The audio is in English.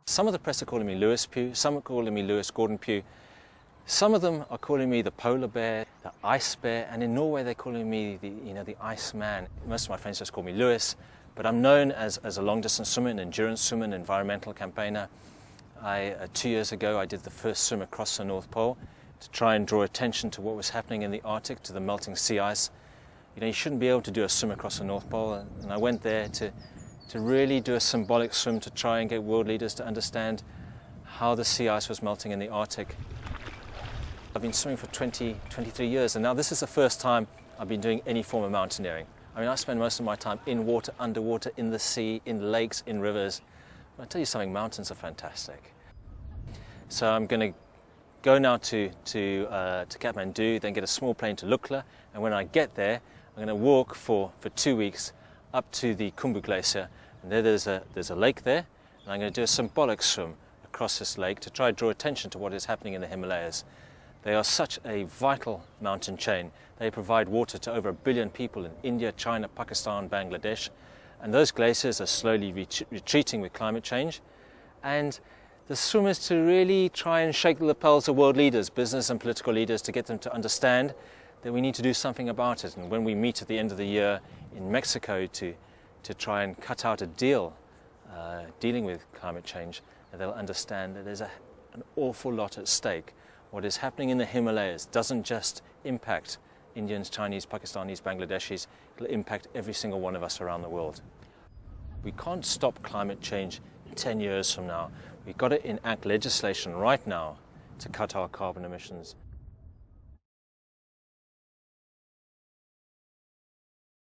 Some of the press are calling me Lewis Pugh, some are calling me Lewis Gordon Pugh. Some of them are calling me the polar bear, the ice bear, and in Norway they're calling me the Ice Man. Most of my friends just call me Lewis, but I'm known as a long-distance swimmer, an endurance swimmer, an environmental campaigner. 2 years ago I did the first swim across the North Pole to try and draw attention to what was happening in the Arctic, to the melting sea ice. You shouldn't be able to do a swim across the North Pole, and I went there to really do a symbolic swim to try and get world leaders to understand how the sea ice was melting in the Arctic. I've been swimming for 23 years, and now this is the first time I've been doing any form of mountaineering. I mean, I spend most of my time in water, underwater, in the sea, in lakes, in rivers. But I'll tell you something, mountains are fantastic. So I'm going to go now to Kathmandu, then get a small plane to Lukla, and when I get there, I'm going to walk for 2 weeks up to the Khumbu Glacier, and there's a lake there, and I'm going to do a symbolic swim across this lake to try to draw attention to what is happening in the Himalayas. They are such a vital mountain chain. They provide water to over 1 billion people in India, China, Pakistan, Bangladesh, and those glaciers are slowly retreating with climate change. And the swim is to really try and shake the lapels of world leaders, business and political leaders, to get them to understand that we need to do something about it. And when we meet at the end of the year in Mexico to try and cut out a deal dealing with climate change, they'll understand that there's an awful lot at stake. What is happening in the Himalayas doesn't just impact Indians, Chinese, Pakistanis, Bangladeshis, it'll impact every single one of us around the world. We can't stop climate change 10 years from now. We've got to enact legislation right now to cut our carbon emissions.